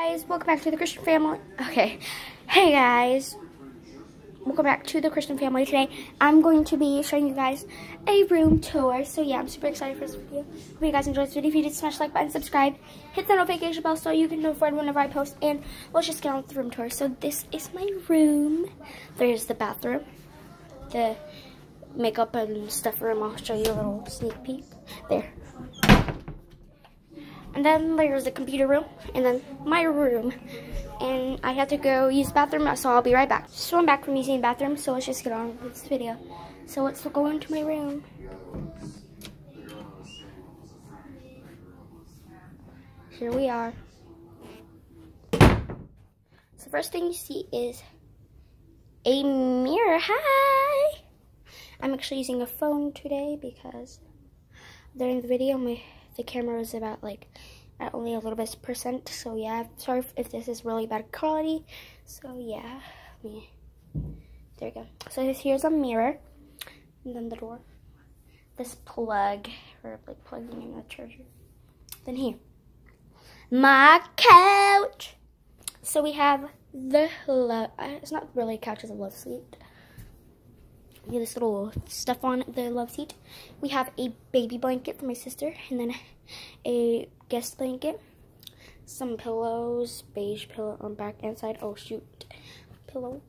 guys, welcome back to the Christian family. Okay, hey guys, welcome back to the Christian family. Today I'm going to be showing you guys a room tour. So yeah, I'm super excited for this video. Hope you guys enjoyed this video. If you did, smash the like button, subscribe, hit the notification bell so you can be notified whenever I post. And let's just get on with the room tour. So this is my room. There's the bathroom, the makeup and stuff room. I'll show you a little sneak peek there. And then there's the computer room, and then my room. And I have to go use the bathroom, so I'll be right back. So I'm back from using the bathroom, so let's just get on with this video. So let's go into my room. Here we are. So first thing you see is a mirror. Hi! I'm actually using a phone today because during the video, the camera was about like at only a little bit %. So yeah, sorry if this is really bad quality. So yeah, there we go. So here's a mirror, and then the door. This plug for like plugging in a charger. Then here, my couch. So we have the it's not really a couch, it's a love seat. We have this little stuff on the love seat. We have a baby blanket for my sister, and then a guest blanket, some pillows, beige pillow on back and side. Oh shoot, pillow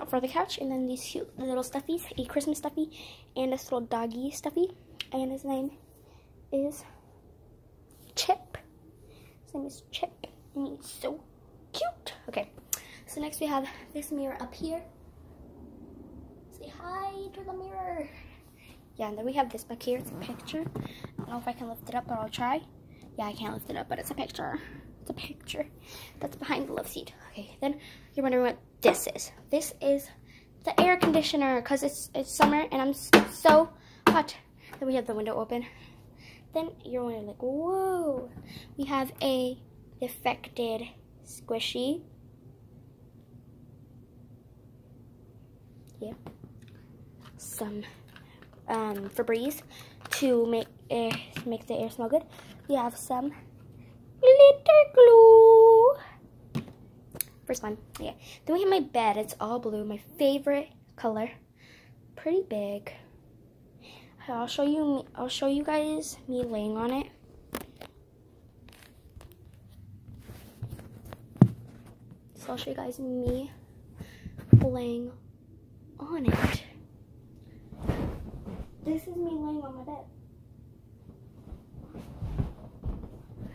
for the couch, and then these cute little stuffies, a Christmas stuffy and this little doggy stuffy, and his name is Chip. His name is Chip, and he's so cute. Okay, so next we have this mirror up here. Say hi to the mirror. Yeah, and then we have this back here. It's a picture. I don't know if I can lift it up, but I'll try. Yeah, I can't lift it up, but it's a picture. It's a picture that's behind the love seat. Okay, then you're wondering what this is. This is the air conditioner because it's summer and I'm so hot. Then we have the window open. Then you're wondering like, whoa. We have a defected squishy. Yeah. Some Febreze to make the air smell good. We have some glitter glue. First one, yeah. Then we have my bed. It's all blue, my favorite color. Pretty big. I'll show you guys me laying on it. So I'll show you guys me laying on it. This is me laying on my bed.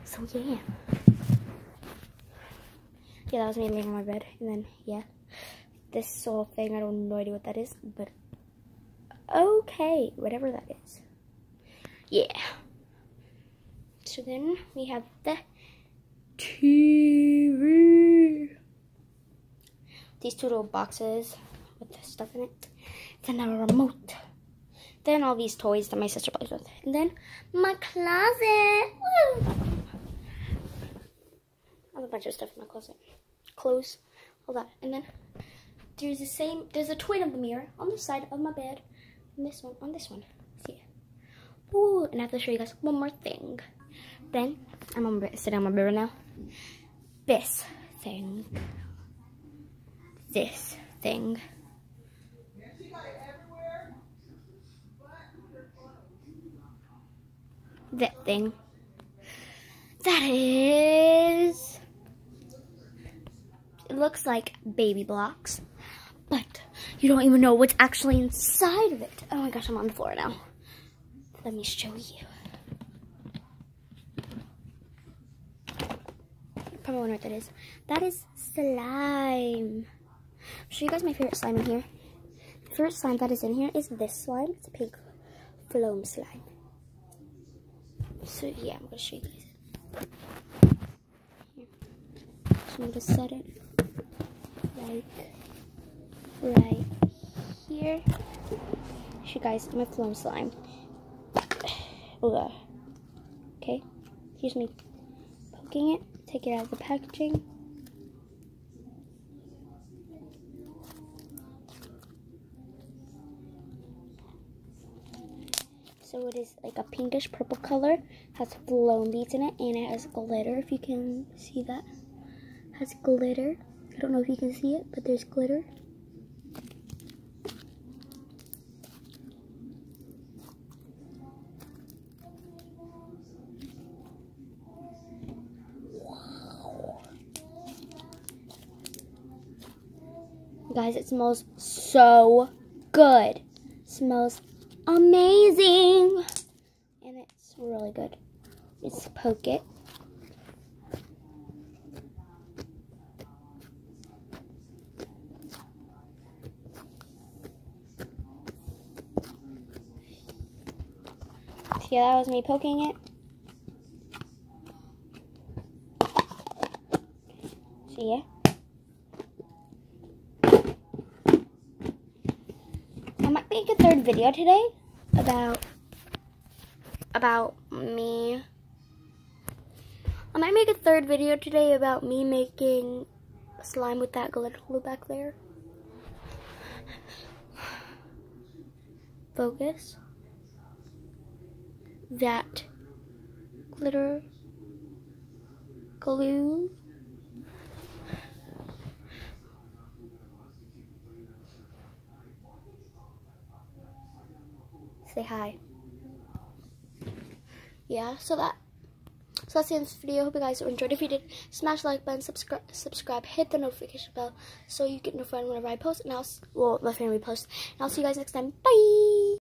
So yeah. Yeah, that was me laying on my bed. And then yeah, this little thing, I don't have no idea what that is, but okay, whatever that is. Yeah. So then we have the TV. These two little boxes with the stuff in it. Then a remote. Then all these toys that my sister plays with. And then my closet. Woo! I have a bunch of stuff in my closet. Clothes, all that. And then there's a twin of the mirror on the side of my bed. And this one on this one. See? Ooh, and I have to show you guys one more thing. Then I'm gonna sit on my bed right now. This thing. This thing. That thing. That is. It looks like baby blocks, but you don't even know what's actually inside of it. Oh my gosh, I'm on the floor now. Let me show you. You probably wonder what that is. That is slime. I'll show you guys my favorite slime in here. The favorite slime that is in here is this slime. It's a pink foam slime. So yeah, I'm gonna show you guys. Here. So I'm gonna set it like right here. Show you guys my foam slime. Okay, here's me poking it. Take it out of the packaging. So it is like a pinkish purple color, has flown beads in it, and it has glitter, if you can see that. has glitter. I don't know if you can see it, but there's glitter. Guys, it smells so good. It smells amazing. And it's really good. Just poke it. Yeah, that was me poking it. So yeah. I might make a third video today about me. I might make a third video today about me making slime with that glitter glue back there. Focus. That glitter glue. Say hi. Yeah, so that's the end of this video. Hope you guys enjoyed. If you did, smash the like button, subscribe, hit the notification bell so you get notified whenever I post. And my family posts. And I'll see you guys next time. Bye.